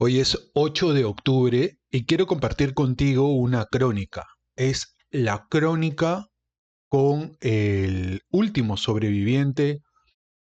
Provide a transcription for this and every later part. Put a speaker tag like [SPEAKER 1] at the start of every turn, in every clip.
[SPEAKER 1] Hoy es 8 de octubre y quiero compartir contigo una crónica. Es la crónica con el último sobreviviente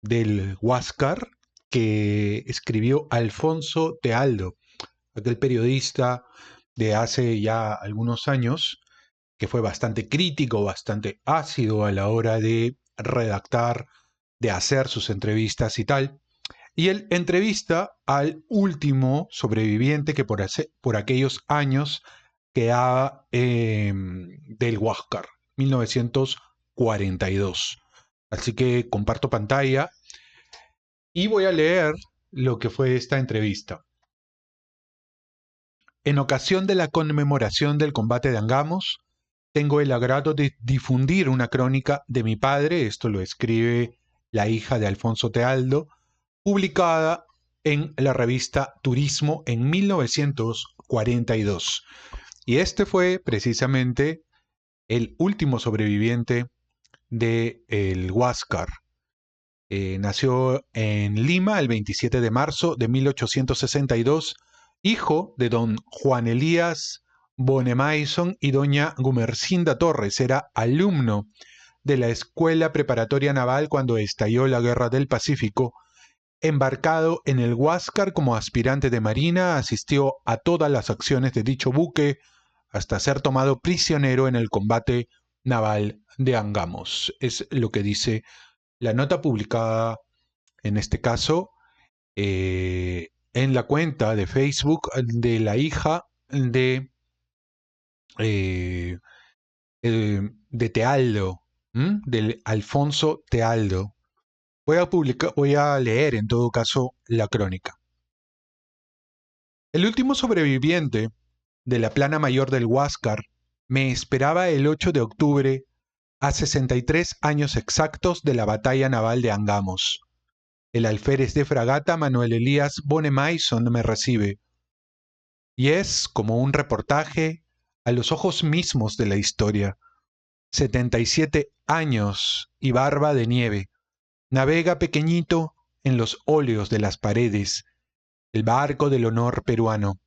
[SPEAKER 1] del Huáscar que escribió Alfonso Tealdo, aquel periodista de hace ya algunos años que fue bastante crítico, bastante ácido a la hora de redactar, de hacer sus entrevistas y tal. Y él entrevista al último sobreviviente que por aquellos años quedaba del Huáscar, 1942. Así que comparto pantalla y voy a leer lo que fue esta entrevista. En ocasión de la conmemoración del combate de Angamos, tengo el agrado de difundir una crónica de mi padre, esto lo escribe la hija de Alfonso Tealdo, publicada en la revista Turismo en 1942. Y este fue precisamente el último sobreviviente del Huáscar. Nació en Lima el 27 de marzo de 1862, hijo de don Juan Elías Bonemaison y doña Gumercinda Torres. Era alumno de la Escuela Preparatoria Naval cuando estalló la Guerra del Pacífico. Embarcado en el Huáscar como aspirante de marina, asistió a todas las acciones de dicho buque hasta ser tomado prisionero en el combate naval de Angamos. Es lo que dice la nota publicada, en este caso, en la cuenta de Facebook de la hija eh, de Tealdo, del Alfonso Tealdo. Voy a leer en todo caso la crónica. El último sobreviviente de la plana mayor del Huáscar me esperaba el 8 de octubre a 63 años exactos de la batalla naval de Angamos. El alférez de fragata Manuel Elías Bonemaison me recibe, y es como un reportaje a los ojos mismos de la historia. 77 años y barba de nieve. Navega pequeñito en los óleos de las paredes, el barco del honor peruano.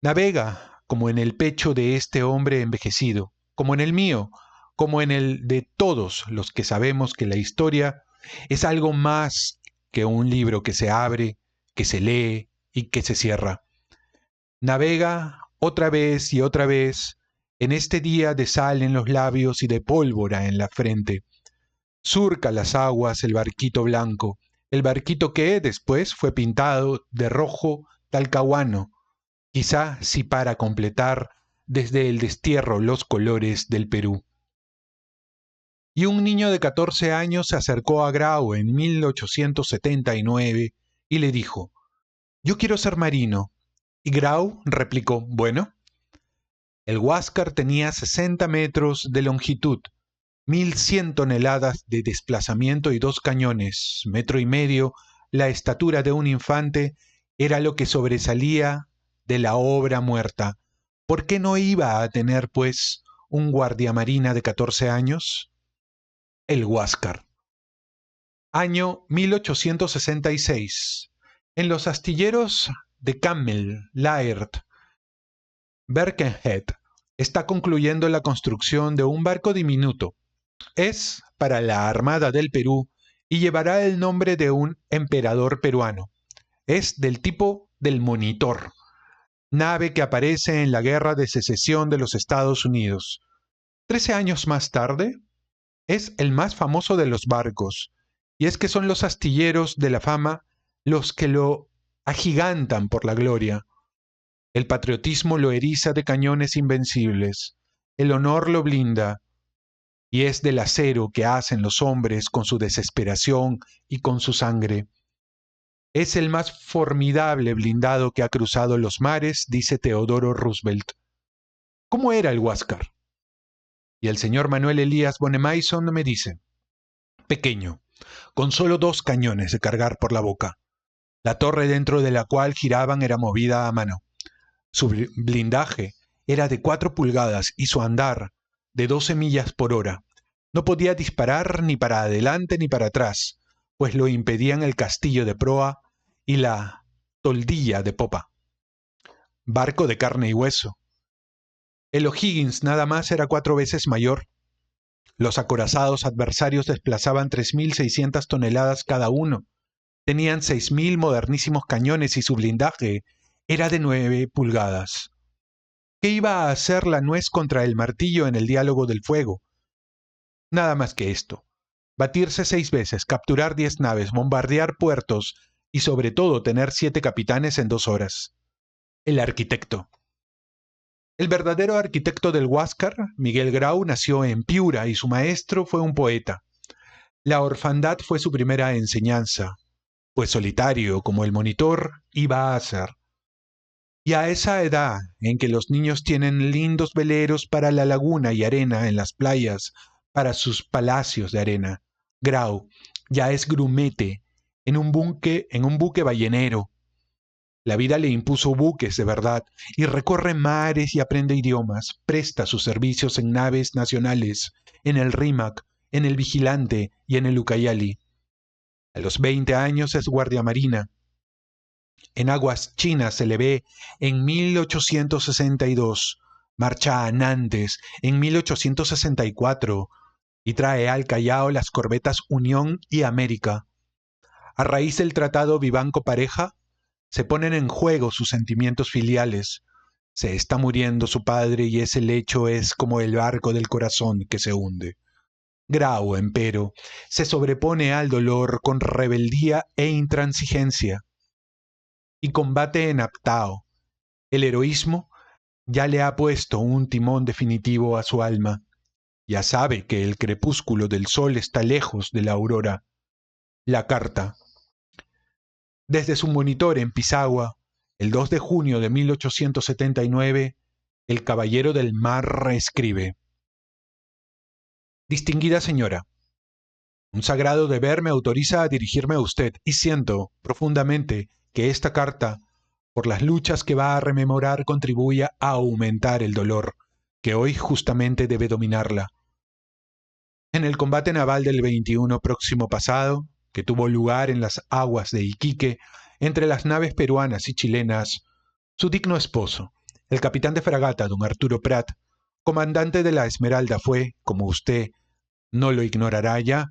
[SPEAKER 1] Navega como en el pecho de este hombre envejecido, como en el mío, como en el de todos los que sabemos que la historia es algo más que un libro que se abre, que se lee y que se cierra. Navega otra vez y otra vez en este día de sal en los labios y de pólvora en la frente. Surca las aguas el barquito blanco, el barquito que después fue pintado de rojo talcahuano, quizá sí para completar desde el destierro los colores del Perú. Y un niño de 14 años se acercó a Grau en 1879 y le dijo, «Yo quiero ser marino». Y Grau replicó, «Bueno». El Huáscar tenía 60 metros de longitud, 1.100 toneladas de desplazamiento y 2 cañones, metro y medio, la estatura de un infante, era lo que sobresalía de la obra muerta. ¿Por qué no iba a tener, pues, un guardiamarina de 14 años? El Huáscar. Año 1866. En los astilleros de Cammel, Laird, Birkenhead, está concluyendo la construcción de un barco diminuto. Es para la Armada del Perú y llevará el nombre de un emperador peruano. Es del tipo del Monitor, nave que aparece en la Guerra de Secesión de los Estados Unidos. 13 años más tarde, es el más famoso de los barcos, y es que son los astilleros de la fama los que lo agigantan por la gloria. El patriotismo lo eriza de cañones invencibles, el honor lo blinda, y es del acero que hacen los hombres con su desesperación y con su sangre. Es el más formidable blindado que ha cruzado los mares, dice Teodoro Roosevelt. ¿Cómo era el Huáscar? Y el señor Manuel Elías Bonemaison me dice, pequeño, con solo 2 cañones de cargar por la boca. La torre dentro de la cual giraban era movida a mano. Su blindaje era de 4 pulgadas y su andar de 12 millas por hora. No podía disparar ni para adelante ni para atrás, pues lo impedían el castillo de proa y la toldilla de popa, barco de carne y hueso. El O'Higgins nada más era 4 veces mayor. Los acorazados adversarios desplazaban 3.600 toneladas cada uno. Tenían 6.000 modernísimos cañones y su blindaje era de 9 pulgadas. ¿Qué iba a hacer la nuez contra el martillo en el diálogo del fuego? Nada más que esto. Batirse 6 veces, capturar 10 naves, bombardear puertos y sobre todo tener 7 capitanes en 2 horas. El arquitecto. El verdadero arquitecto del Huáscar, Miguel Grau, nació en Piura y su maestro fue un poeta. La orfandad fue su primera enseñanza, pues solitario como el monitor iba a ser. Y a esa edad en que los niños tienen lindos veleros para la laguna y arena en las playas, para sus palacios de arena, Grau ya es grumete en un buque ballenero. La vida le impuso buques de verdad y recorre mares y aprende idiomas, presta sus servicios en naves nacionales, en el Rímac, en el Vigilante y en el Ucayali. A los 20 años es guardia marina. En aguas chinas se le ve en 1862, marcha a Nantes en 1864 y trae al Callao las corbetas Unión y América. A raíz del Tratado Vivanco-Pareja, se ponen en juego sus sentimientos filiales. Se está muriendo su padre y ese lecho es como el barco del corazón que se hunde. Grau, empero, se sobrepone al dolor con rebeldía e intransigencia y combate en Aptao. El heroísmo ya le ha puesto un timón definitivo a su alma. Ya sabe que el crepúsculo del sol está lejos de la aurora. La carta. Desde su monitor en Pisagua, el 2 de junio de 1879, el Caballero del Mar escribe: Distinguida señora, un sagrado deber me autoriza a dirigirme a usted y siento profundamente que esta carta, por las luchas que va a rememorar, contribuya a aumentar el dolor que hoy justamente debe dominarla. En el combate naval del 21 próximo pasado, que tuvo lugar en las aguas de Iquique, entre las naves peruanas y chilenas, su digno esposo, el capitán de fragata don Arturo Prat, comandante de la Esmeralda, fue, como usted no lo ignorará ya,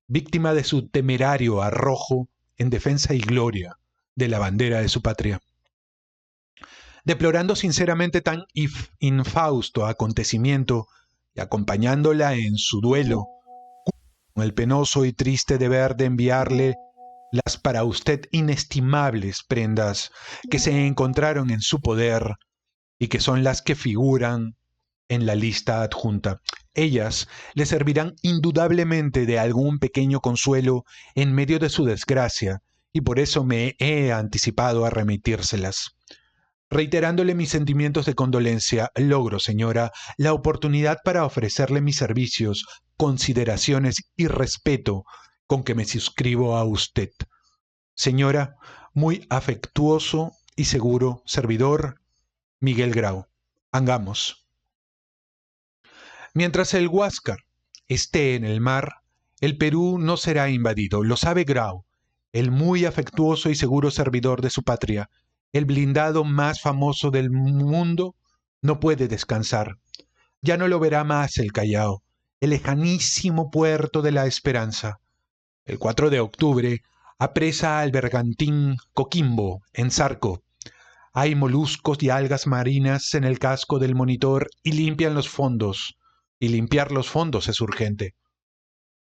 [SPEAKER 1] víctima de su temerario arrojo en defensa y gloria de la bandera de su patria. Deplorando sinceramente tan infausto acontecimiento y acompañándola en su duelo, con el penoso y triste deber de enviarle las para usted inestimables prendas que se encontraron en su poder y que son las que figuran en la lista adjunta. Ellas le servirán indudablemente de algún pequeño consuelo en medio de su desgracia, y por eso me he anticipado a remitírselas. Reiterándole mis sentimientos de condolencia, logro, señora, la oportunidad para ofrecerle mis servicios, consideraciones y respeto con que me suscribo a usted. Señora, muy afectuoso y seguro servidor, Miguel Grau. Angamos. Mientras el Huáscar esté en el mar, el Perú no será invadido, lo sabe Grau, el muy afectuoso y seguro servidor de su patria. El blindado más famoso del mundo no puede descansar. Ya no lo verá más el Callao, el lejanísimo puerto de la Esperanza. El 4 de octubre apresa al bergantín Coquimbo en Zarco. Hay moluscos y algas marinas en el casco del Monitor y limpian los fondos. Y limpiar los fondos es urgente.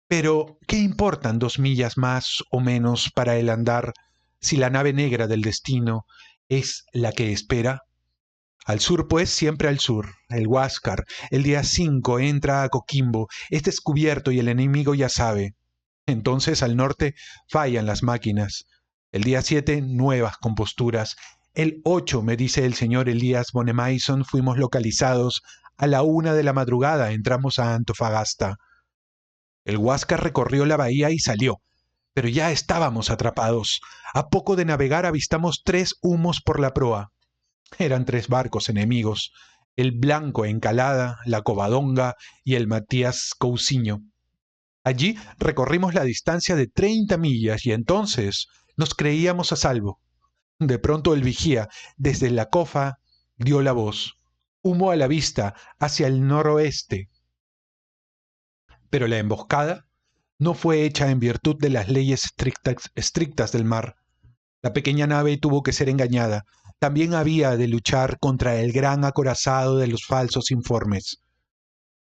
[SPEAKER 1] Pero, ¿qué importan 2 millas más o menos para el andar si la nave negra del destino es la que espera? Al sur, pues, siempre al sur. El Huáscar, el día 5 entra a Coquimbo, es descubierto y el enemigo ya sabe. Entonces, al norte, fallan las máquinas. El día 7, nuevas composturas. El 8, me dice el señor Elías Bonemaison, fuimos localizados. A la 1 de la madrugada entramos a Antofagasta. El Huáscar recorrió la bahía y salió, pero ya estábamos atrapados. A poco de navegar avistamos 3 humos por la proa. Eran 3 barcos enemigos, el Blanco Encalada, la Covadonga y el Matías Cousiño. Allí recorrimos la distancia de 30 millas y entonces nos creíamos a salvo. De pronto el vigía, desde la cofa, dio la voz. Humo a la vista, hacia el noroeste. Pero la emboscada no fue hecha en virtud de las leyes estrictas del mar. La pequeña nave tuvo que ser engañada. También había de luchar contra el gran acorazado de los falsos informes.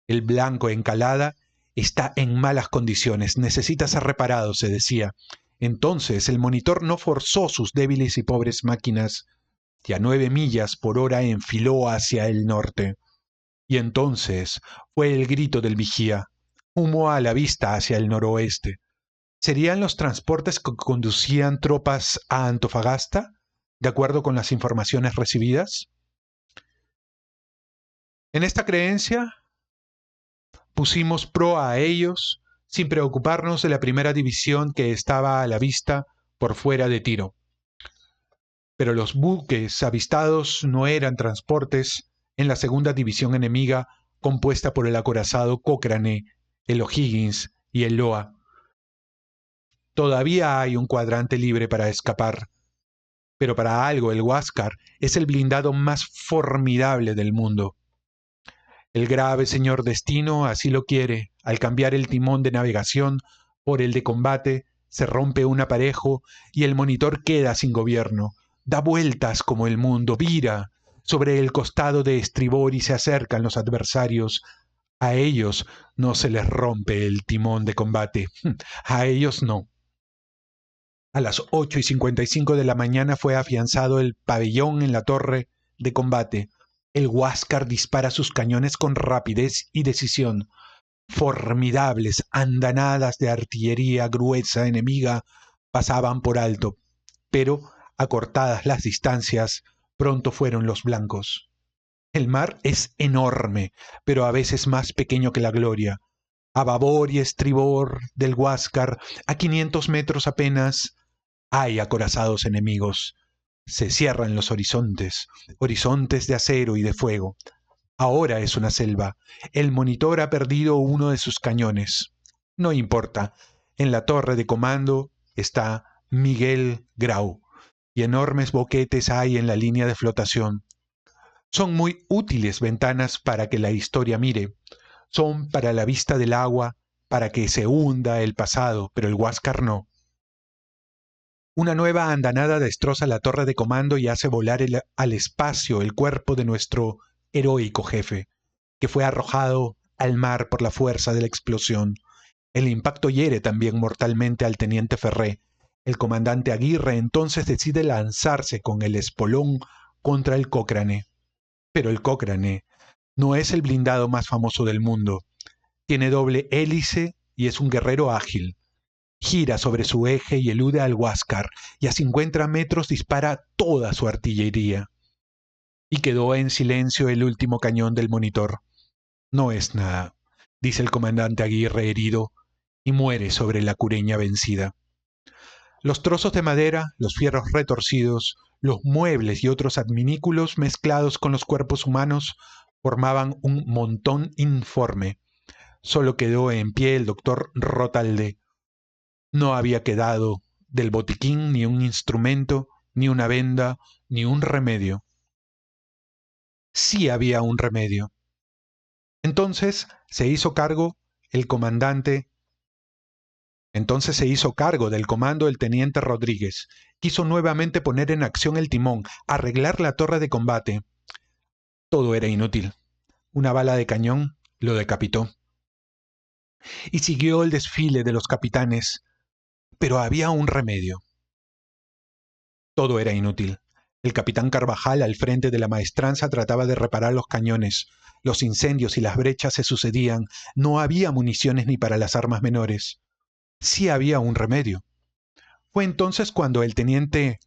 [SPEAKER 1] El blanco Encalada está en malas condiciones, necesita ser reparado, se decía. Entonces el monitor no forzó sus débiles y pobres máquinas y a 9 millas por hora enfiló hacia el norte. Y entonces fue el grito del vigía, humo a la vista hacia el noroeste. ¿Serían los transportes que conducían tropas a Antofagasta, de acuerdo con las informaciones recibidas? En esta creencia pusimos proa a ellos sin preocuparnos de la primera división que estaba a la vista por fuera de tiro. Pero los buques avistados no eran transportes en la segunda división enemiga compuesta por el acorazado Cochrane, el O'Higgins y el Loa. Todavía hay un cuadrante libre para escapar, pero para algo el Huáscar es el blindado más formidable del mundo. El grave señor destino así lo quiere. Al cambiar el timón de navegación por el de combate, se rompe un aparejo y el monitor queda sin gobierno. Da vueltas como el mundo, vira sobre el costado de estribor y se acercan los adversarios. A ellos no se les rompe el timón de combate. A ellos no. A las 8:55 de la mañana fue afianzado el pabellón en la torre de combate. El Huáscar dispara sus cañones con rapidez y decisión. Formidables andanadas de artillería gruesa enemiga pasaban por alto, pero, acortadas las distancias, pronto fueron los blancos. El mar es enorme, pero a veces más pequeño que la gloria. A babor y estribor del Huáscar, a 500 metros apenas, hay acorazados enemigos. Se cierran los horizontes, horizontes de acero y de fuego. Ahora es una selva. El monitor ha perdido uno de sus cañones. No importa. En la torre de comando está Miguel Grau y enormes boquetes hay en la línea de flotación. Son muy útiles ventanas para que la historia mire. Son para la vista del agua, para que se hunda el pasado, pero el Huáscar no. Una nueva andanada destroza la torre de comando y hace volar al espacio el cuerpo de nuestro heroico jefe, que fue arrojado al mar por la fuerza de la explosión. El impacto hiere también mortalmente al teniente Ferré. El comandante Aguirre entonces decide lanzarse con el espolón contra el Cochrane. Pero el Cochrane no es el blindado más famoso del mundo. Tiene doble hélice y es un guerrero ágil. Gira sobre su eje y elude al Huáscar, y a 50 metros dispara toda su artillería. Y quedó en silencio el último cañón del monitor. No es nada, dice el comandante Aguirre herido, y muere sobre la cureña vencida. Los trozos de madera, los fierros retorcidos, los muebles y otros adminículos mezclados con los cuerpos humanos formaban un montón informe. Solo quedó en pie el doctor Rotalde. No había quedado del botiquín ni un instrumento, ni una venda, ni un remedio. Sí había un remedio. Entonces se hizo cargo del comando el teniente Rodríguez. Quiso nuevamente poner en acción el timón, arreglar la torre de combate. Todo era inútil. Una bala de cañón lo decapitó. Y siguió el desfile de los capitanes. Pero había un remedio. Todo era inútil. El capitán Carvajal, al frente de la maestranza, trataba de reparar los cañones. Los incendios y las brechas se sucedían. No había municiones ni para las armas menores. Sí había un remedio. Fue entonces cuando el teniente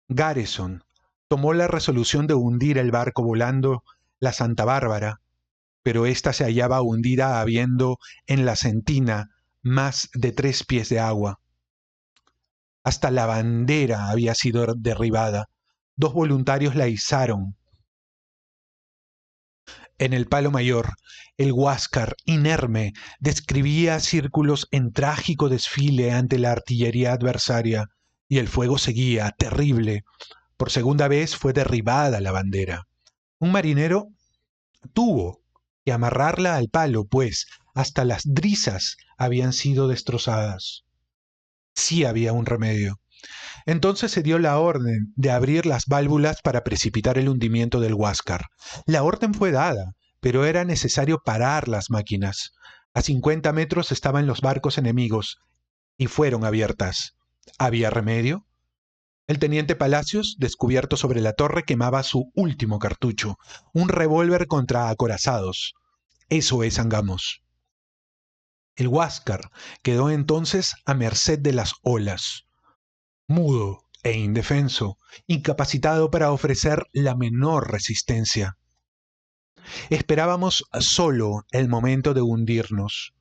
[SPEAKER 1] Garrison tomó la resolución de hundir el barco volando la Santa Bárbara, pero ésta se hallaba hundida habiendo en la sentina más de 3 pies de agua. Hasta la bandera había sido derribada. 2 voluntarios la izaron. En el palo mayor, el Huáscar, inerme, describía círculos en trágico desfile ante la artillería adversaria, y el fuego seguía, terrible. Por segunda vez fue derribada la bandera. Un marinero tuvo que amarrarla al palo, pues hasta las drisas habían sido destrozadas. Sí había un remedio. Entonces se dio la orden de abrir las válvulas para precipitar el hundimiento del Huáscar. La orden fue dada, pero era necesario parar las máquinas. A 50 metros estaban los barcos enemigos y fueron abiertas. ¿Había remedio? El teniente Palacios, descubierto sobre la torre, quemaba su último cartucho, un revólver contra acorazados. Eso es Angamos. El Huáscar quedó entonces a merced de las olas, mudo e indefenso, incapacitado para ofrecer la menor resistencia. Esperábamos solo el momento de hundirnos.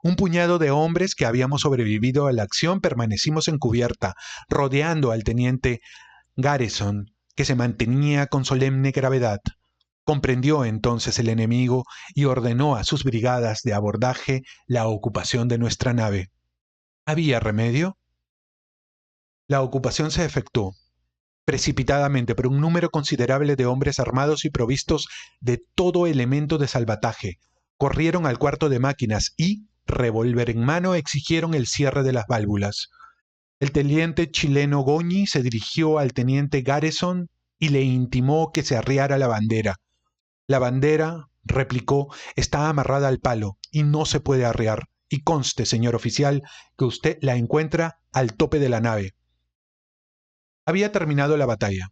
[SPEAKER 1] Un puñado de hombres que habíamos sobrevivido a la acción permanecimos en cubierta, rodeando al teniente Garrison, que se mantenía con solemne gravedad. Comprendió entonces el enemigo y ordenó a sus brigadas de abordaje la ocupación de nuestra nave. ¿Había remedio? La ocupación se efectuó precipitadamente por un número considerable de hombres armados y provistos de todo elemento de salvataje. Corrieron al cuarto de máquinas y, revólver en mano, exigieron el cierre de las válvulas. El teniente chileno Goñi se dirigió al teniente Garrison y le intimó que se arriara la bandera. La bandera, replicó, está amarrada al palo y no se puede arriar. Y conste, señor oficial, que usted la encuentra al tope de la nave. Había terminado la batalla.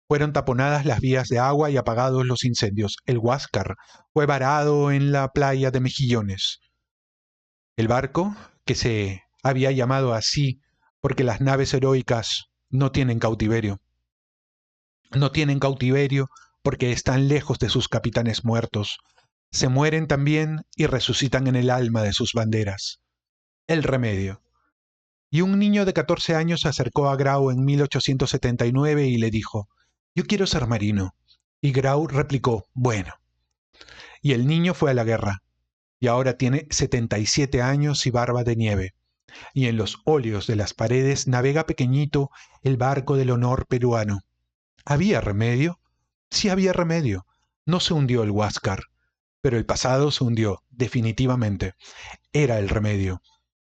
[SPEAKER 1] Fueron taponadas las vías de agua y apagados los incendios. El Huáscar fue varado en la playa de Mejillones. El barco, que se había llamado así porque las naves heroicas no tienen cautiverio. No tienen cautiverio porque están lejos de sus capitanes muertos. Se mueren también y resucitan en el alma de sus banderas. El remedio. Y un niño de 14 años se acercó a Grau en 1879 y le dijo: «Yo quiero ser marino». Y Grau replicó: «Bueno». Y el niño fue a la guerra, y ahora tiene 77 años y barba de nieve. Y en los óleos de las paredes navega pequeñito el barco del honor peruano. ¿Había remedio? Sí había remedio. No se hundió el Huáscar, pero el pasado se hundió definitivamente. Era el remedio.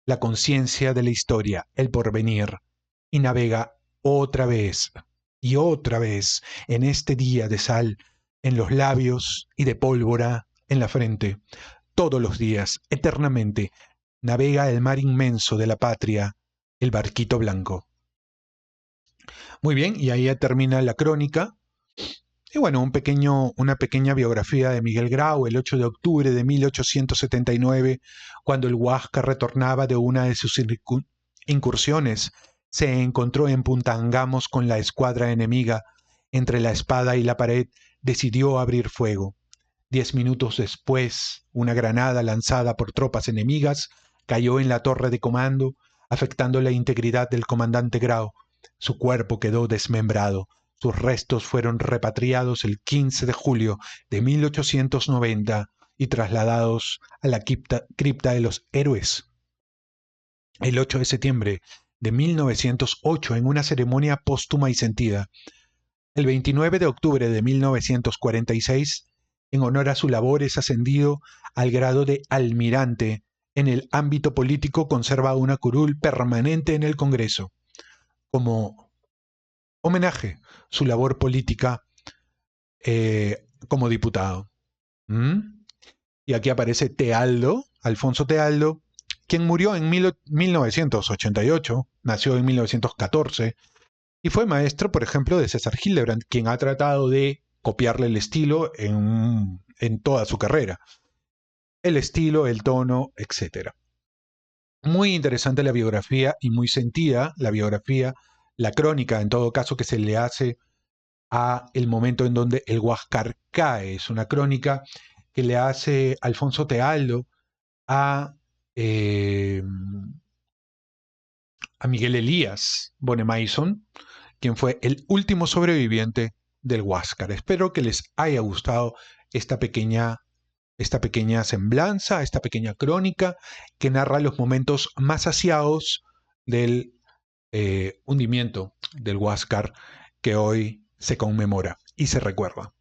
[SPEAKER 1] La conciencia de la historia, el porvenir, y navega otra vez y otra vez en este día de sal en los labios y de pólvora en la frente. Todos los días, eternamente, navega el mar inmenso de la patria, el barquito blanco. Muy bien, y ahí ya termina la crónica. Y bueno, una pequeña biografía de Miguel Grau, el 8 de octubre de 1879, cuando el Huáscar retornaba de una de sus incursiones, se encontró en Punta Angamos con la escuadra enemiga. Entre la espada y la pared decidió abrir fuego. 10 minutos después, una granada lanzada por tropas enemigas cayó en la torre de comando, afectando la integridad del comandante Grau. Su cuerpo quedó desmembrado. Sus restos fueron repatriados el 15 de julio de 1890 y trasladados a la cripta de los héroes. El 8 de septiembre de 1908 en una ceremonia póstuma y sentida. El 29 de octubre de 1946, en honor a su labor, es ascendido al grado de almirante. En el ámbito político conserva una curul permanente en el Congreso. Como homenaje su labor política como diputado. Y aquí aparece Tealdo, Alfonso Tealdo, quien murió en 1988, nació en 1914, y fue maestro, por ejemplo, de César Hildebrand, quien ha tratado de copiarle el estilo en toda su carrera. El estilo, el tono, etc. Muy interesante la biografía y muy sentida la biografía, la crónica, en todo caso, que se le hace a el momento en donde el Huáscar cae. Es una crónica que le hace Alfonso Tealdo a Miguel Elías Bonemaison, quien fue el último sobreviviente del Huáscar. Espero que les haya gustado esta pequeña semblanza, esta pequeña crónica que narra los momentos más saciados del hundimiento del Huáscar que hoy se conmemora y se recuerda.